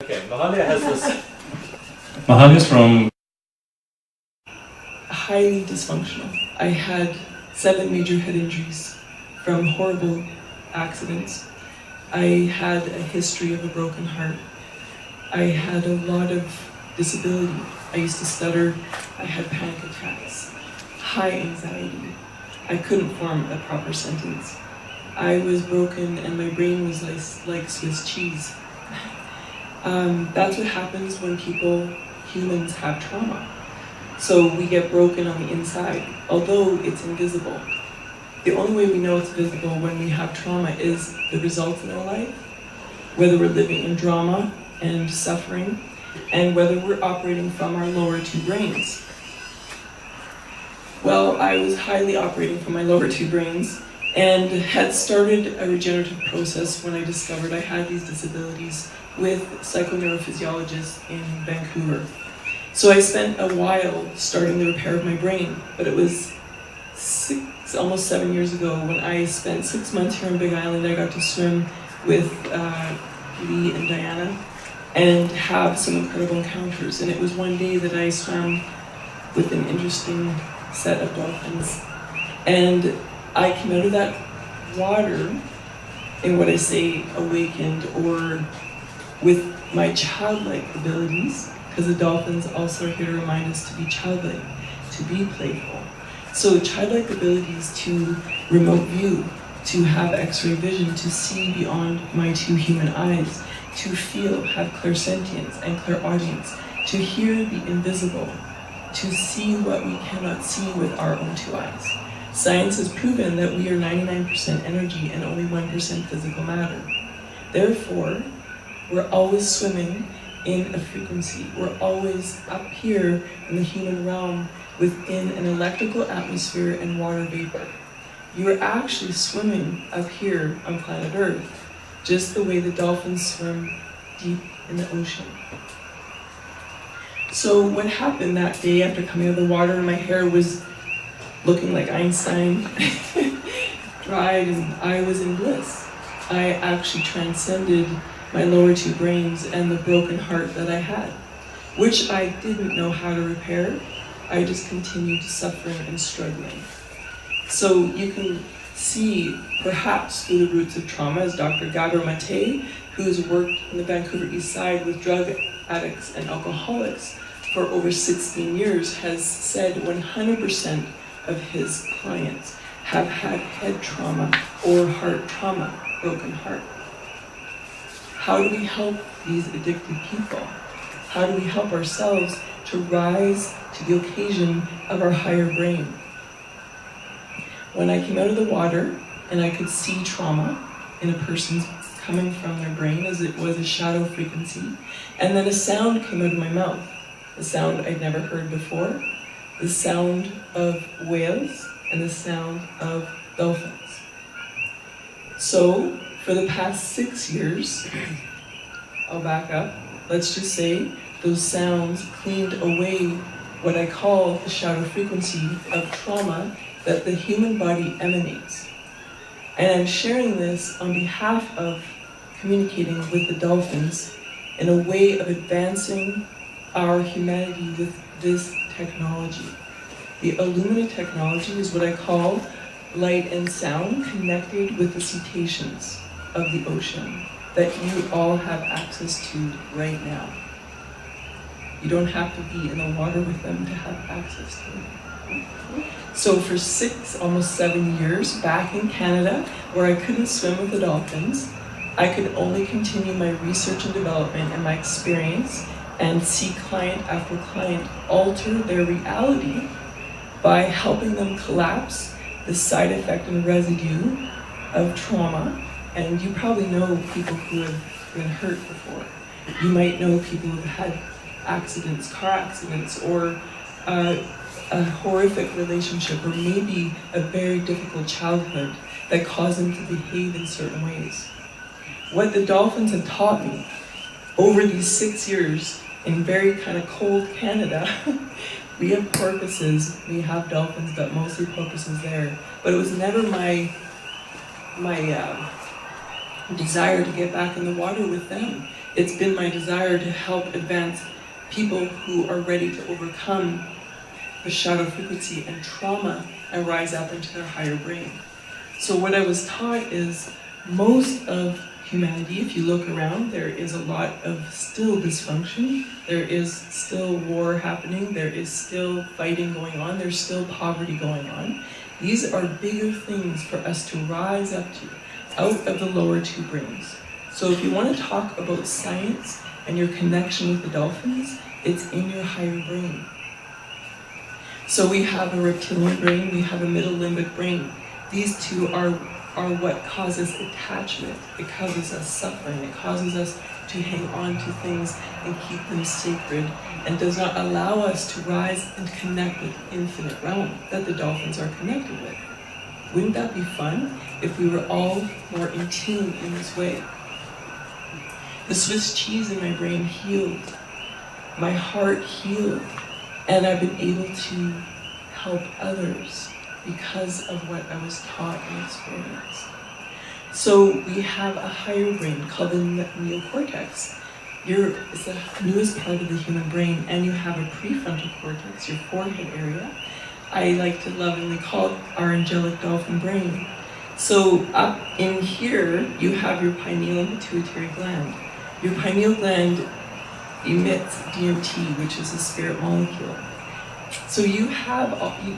Okay, Mahalia has this. Mahalia's from. Highly dysfunctional. I had 7 major head injuries from horrible accidents. I had a history of a broken heart. I had a lot of disability. I used to stutter. I had panic attacks, high anxiety. I couldn't form a proper sentence. I was broken and my brain was like Swiss cheese. That's what happens when humans have trauma. So we get broken on the inside, although it's invisible. The only way we know it's visible when we have trauma is the results in our life, whether we're living in drama and suffering, and whether we're operating from our lower 2 brains. Well, I was highly operating from my lower 2 brains and had started a regenerative process when I discovered I had these disabilities with psychoneurophysiologists in Vancouver. So I spent a while starting the repair of my brain, but it was almost 7 years ago when I spent 6 months here on Big Island. I got to swim with Lee and Diana and have some incredible encounters. And it was one day that I swam with an interesting set of dolphins. And I came out of that water in what I say awakened, or with my childlike abilities, because the dolphins also are here to remind us to be childlike, to be playful. So childlike abilities to remote view, to have X-ray vision, to see beyond my 2 human eyes, to feel, have clairsentience and clairaudience, to hear the invisible, to see what we cannot see with our own 2 eyes. Science has proven that we are 99% energy and only 1% physical matter. Therefore, we're always swimming in a frequency. We're always up here in the human realm within an electrical atmosphere and water vapor. You're actually swimming up here on planet Earth, just the way the dolphins swim deep in the ocean. So what happened that day after coming out of the water, my hair was looking like Einstein, dried, and I was in bliss. I actually transcended my lower 2 brains and the broken heart that I had, which I didn't know how to repair. I just continued suffering and struggling. So you can see, perhaps through the roots of trauma, as Dr. Gabor Mate, who's worked in the Vancouver East Side with drug addicts and alcoholics for over 16 years, has said 100% of his clients have had head trauma or heart trauma, broken heart. How do we help these addicted people? How do we help ourselves to rise to the occasion of our higher brain? When I came out of the water and I could see trauma in a person's coming from their brain, as it was a shadow frequency, and then a sound came out of my mouth, a sound I'd never heard before, the sound of whales and the sound of dolphins. So, for the past 6 years, I'll back up, let's just say those sounds cleaned away what I call the shadow frequency of trauma that the human body emanates. And I'm sharing this on behalf of communicating with the dolphins in a way of advancing our humanity with this technology. The Illumina technology is what I call light and sound connected with the cetaceans of the ocean that you all have access to right now. You don't have to be in the water with them to have access to it. So for 6, almost 7 years back in Canada, where I couldn't swim with the dolphins, I could only continue my research and development and my experience and see client after client alter their reality by helping them collapse the side effect and residue of trauma. And you probably know people who have been hurt before. You might know people who have had accidents, car accidents, or a horrific relationship, or maybe a very difficult childhood that caused them to behave in certain ways. What the dolphins have taught me over these 6 years in very kind of cold Canada, we have porpoises, we have dolphins, but mostly porpoises there. But it was never my desire to get back in the water with them. It's been my desire to help advance people who are ready to overcome the shadow frequency and trauma and rise up into their higher brain. So what I was taught is most of humanity, if you look around, there is a lot of still dysfunction, there is still war happening, there is still fighting going on, there's still poverty going on. These are bigger things for us to rise up to, out of the lower two brains. So if you want to talk about science and your connection with the dolphins, it's in your higher brain. So we have a reptilian brain, we have a middle limbic brain. These two are what causes attachment. It causes us suffering. It causes us to hang on to things and keep them sacred, and does not allow us to rise and connect with the infinite realm that the dolphins are connected with. Wouldn't that be fun if we were all more in tune in this way? The Swiss cheese in my brain healed. My heart healed. And I've been able to help others because of what I was taught and experienced. So we have a higher brain called the neocortex. It's the newest part of the human brain, and you have a prefrontal cortex, your forehead area. I like to lovingly call it our angelic dolphin brain. So up in here, you have your pineal and pituitary gland. Your pineal gland emits DMT, which is a spirit molecule. So you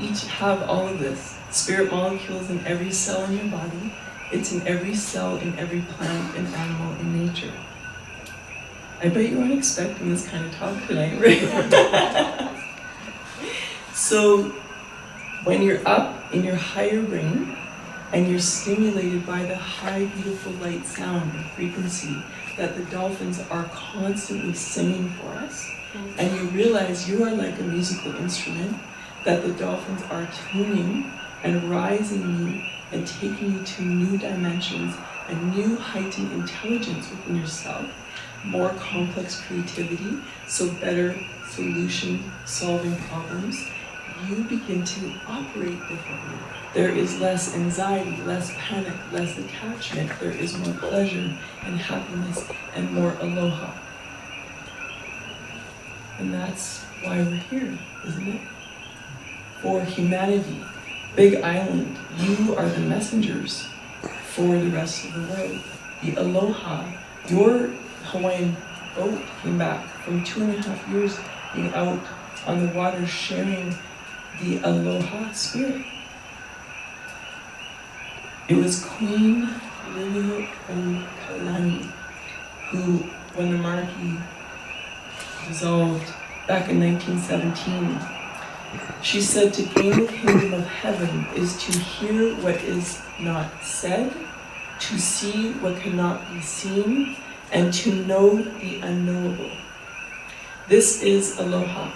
each have all of this. Spirit molecules in every cell in your body. It's in every cell in every plant and animal in nature. I bet you weren't expecting this kind of talk tonight, right? So when you're up in your higher brain and you're stimulated by the high, beautiful light sound and frequency that the dolphins are constantly singing for us, and you realize you are like a musical instrument that the dolphins are tuning and rising you and taking you to new dimensions and new heightened intelligence within yourself, more complex creativity, so better solution solving problems, you begin to operate differently. There is less anxiety, less panic, less attachment. There is more pleasure and happiness and more aloha. And that's why we're here, isn't it? For humanity, Big Island, you are the messengers for the rest of the world. The aloha, your Hawaiian boat came back from 2.5 years being out on the water sharing the aloha spirit. It was Queen Liliuokalani who, when the monarchy dissolved back in 1917, she said to gain the kingdom of heaven is to hear what is not said, to see what cannot be seen, and to know the unknowable. This is aloha.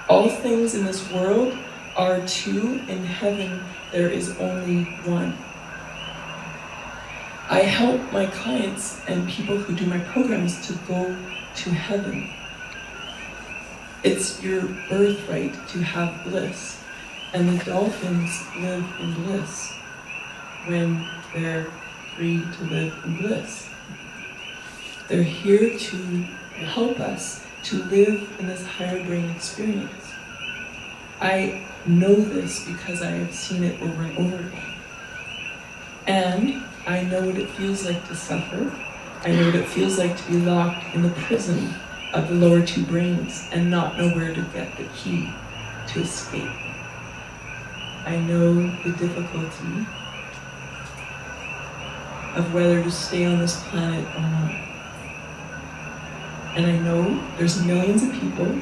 All things in this world are two. In heaven, there is only one. I help my clients and people who do my programs to go to heaven. It's your birthright to have bliss, and the dolphins live in bliss when they're free to live in bliss. They're here to help us to live in this higher brain experience. I know this because I have seen it over and over again. And I know what it feels like to suffer. I know what it feels like to be locked in the prison of the lower two brains and not know where to get the key to escape. I know the difficulty of whether to stay on this planet or not. And I know there's millions of people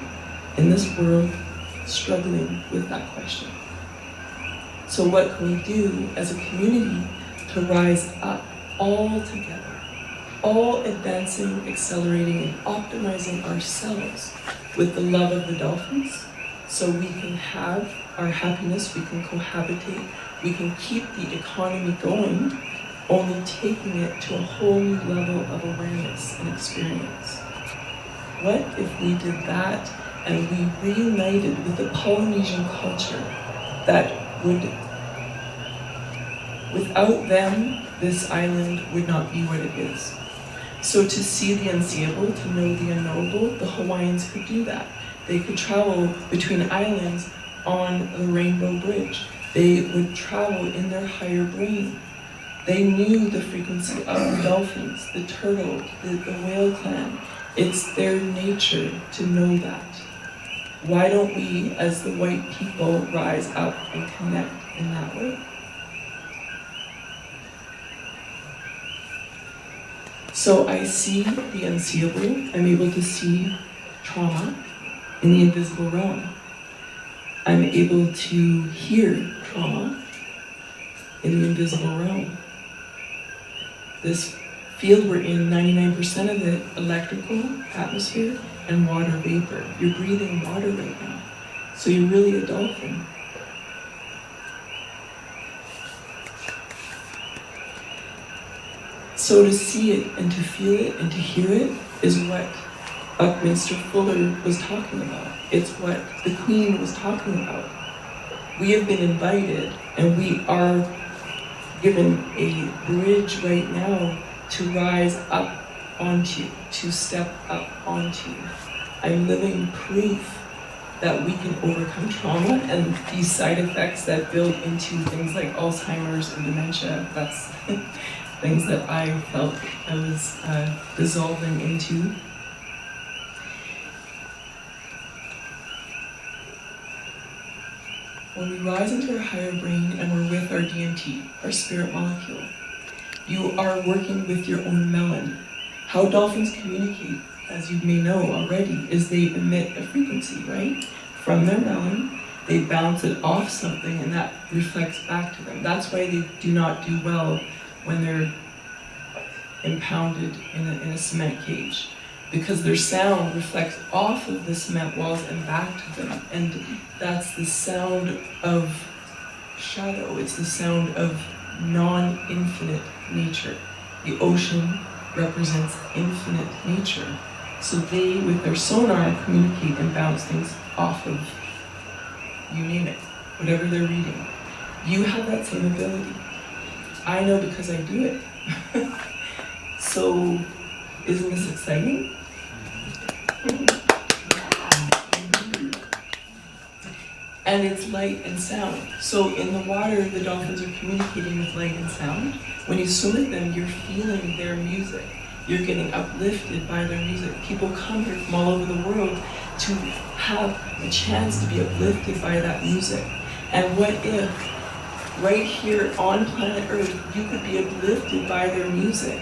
in this world struggling with that question. So what can we do as a community to rise up all together, all advancing, accelerating, and optimizing ourselves with the love of the dolphins, so we can have our happiness, we can cohabitate, we can keep the economy going, only taking it to a whole new level of awareness and experience. What if we did that and we reunited with the Polynesian culture that would, without them, this island would not be what it is. So to see the unseeable, to know the unknowable, the Hawaiians could do that. They could travel between islands on the Rainbow Bridge. They would travel in their higher brain. They knew the frequency of the dolphins, the turtle, the whale clan. It's their nature to know that. Why don't we, as the white people, rise up and connect in that way? So I see the unseeable. I'm able to see trauma in the invisible realm. I'm able to hear trauma in the invisible realm. This field we're in, 99% of it, electrical atmosphere and water vapor. You're breathing water right now. So you're really a dolphin. So to see it and to feel it and to hear it is what Buckminster Fuller was talking about. It's what the Queen was talking about. We have been invited and we are given a bridge right now to rise up onto, to step up onto. I'm living proof that we can overcome trauma and these side effects that build into things like Alzheimer's and dementia. That's things that I felt I was dissolving into. When we rise into our higher brain and we're with our DMT, our spirit molecule, you are working with your own melon. How dolphins communicate, as you may know already, is they emit a frequency, right? From their melon, they bounce it off something and that reflects back to them. That's why they do not do well when they're impounded in a cement cage, because their sound reflects off of the cement walls and back to them. And that's the sound of shadow. It's the sound of non-infinite nature. The ocean represents infinite nature. So they, with their sonar, communicate and bounce things off of, you name it, whatever they're reading. You have that same ability. I know because I do it. So, isn't this exciting? And it's light and sound. So in the water, the dolphins are communicating with light and sound. When you swim with them, you're feeling their music. You're getting uplifted by their music. People come here from all over the world to have a chance to be uplifted by that music. And what if, right here on planet Earth, you could be uplifted by their music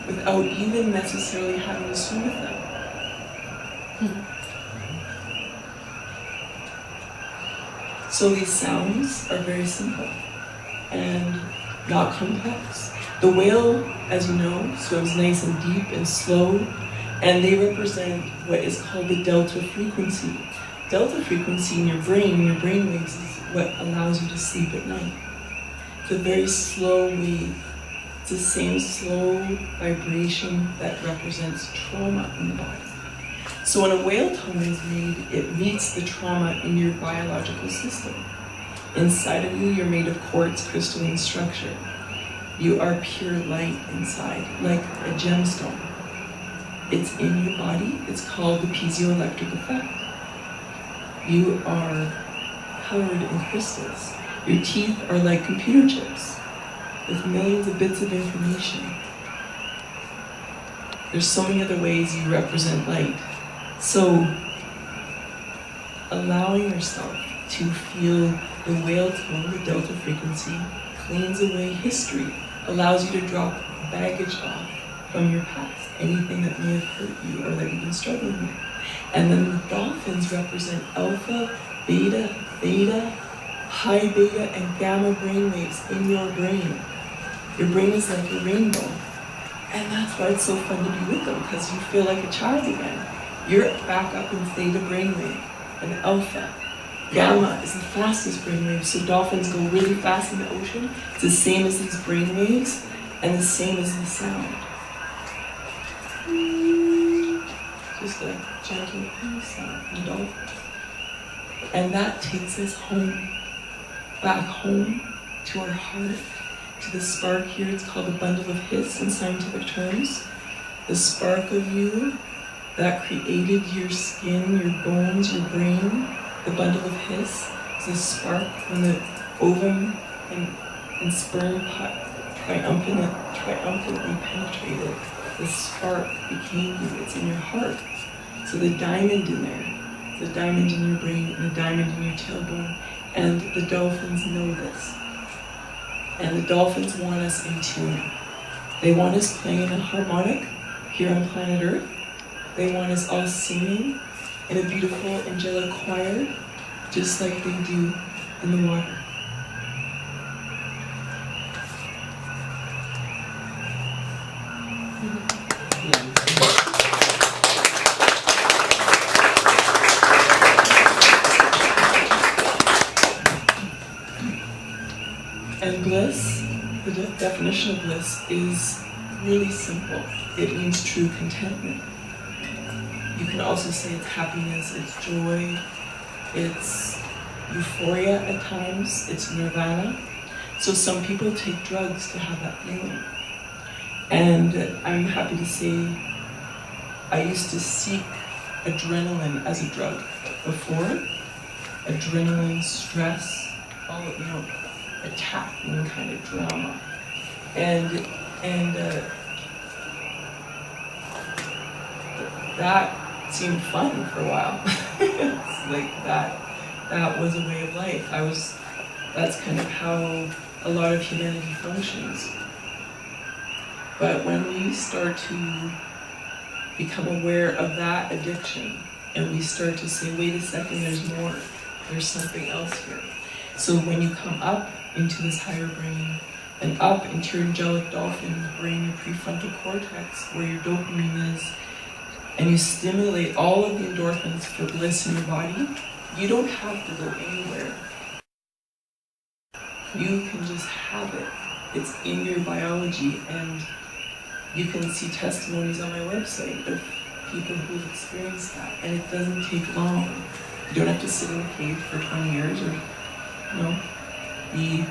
without even necessarily having to swim with them? So these sounds are very simple and not complex. The whale, as you know, swims nice and deep and slow, and they represent what is called the delta frequency. Delta frequency in your brain waves, is what allows you to sleep at night. It's a very slow wave. It's the same slow vibration that represents trauma in the body. So when a whale tone is made, it meets the trauma in your biological system. Inside of you, you're made of quartz crystalline structure. You are pure light inside, like a gemstone. It's in your body. It's called the piezoelectric effect. You are covered in crystals. Your teeth are like computer chips with millions of bits of information. There's so many other ways you represent light. So, allowing yourself to feel the whale tone, the delta frequency, cleans away history, allows you to drop baggage off from your past, anything that may have hurt you or that you've been struggling with. And then the dolphins represent alpha, beta, theta, high beta, and gamma brainwaves in your brain. Your brain is like a rainbow. And that's why it's so fun to be with them, because you feel like a child again. You're back up in theta brainwave, and alpha. Gamma is the fastest brainwave, so dolphins go really fast in the ocean. It's the same as these brainwaves, and the same as the sound. Just a gentle sound from dolphins. And that takes us home, back home to our heart, to the spark here. It's called a bundle of hiss in scientific terms. The spark of you that created your skin, your bones, your brain, the bundle of hiss is a spark when the ovum and sperm triumphantly penetrated. The spark became you. It's in your heart. So the diamond in there, the diamond in your brain, and the diamond in your tailbone, and the dolphins know this. And the dolphins want us in tune. They want us playing a harmonic here on planet Earth. They want us all singing in a beautiful angelic choir, just like they do in the water. And bliss, the definition of bliss is really simple. It means true contentment. You can also say it's happiness, it's joy, it's euphoria at times, it's nirvana. So some people take drugs to have that feeling. And I'm happy to say I used to seek adrenaline as a drug before. Adrenaline, stress, all of, attacking kind of drama. And that seemed fun for a while. It's like that was a way of life. That's kind of how a lot of humanity functions. But when we start to become aware of that addiction, and we start to say, wait a second, there's more, there's something else here. So when you come up into this higher brain, and up into your angelic dolphin brain, your prefrontal cortex, where your dopamine is, and you stimulate all of the endorphins for bliss in your body, you don't have to go anywhere. You can just have it. It's in your biology, and you can see testimonies on my website of people who've experienced that, and it doesn't take long. You don't have to sit in a cave for 20 years or, be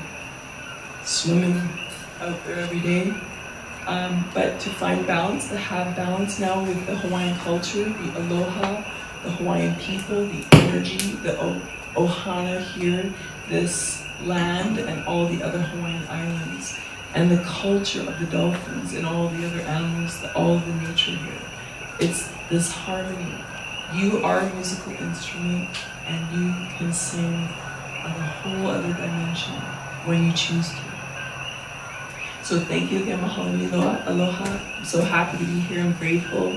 swimming out there every day. But to find balance, to have balance now with the Hawaiian culture, the aloha, the Hawaiian people, the energy, the ohana here, this land and all the other Hawaiian islands, and the culture of the dolphins and all the other animals, all of the nature here. It's this harmony. You are a musical instrument, and you can sing on a whole other dimension when you choose to. So thank you again, Mahalia, aloha. I'm so happy to be here. I'm grateful.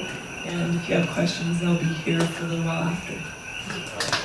And if you have questions, I'll be here for a little while after.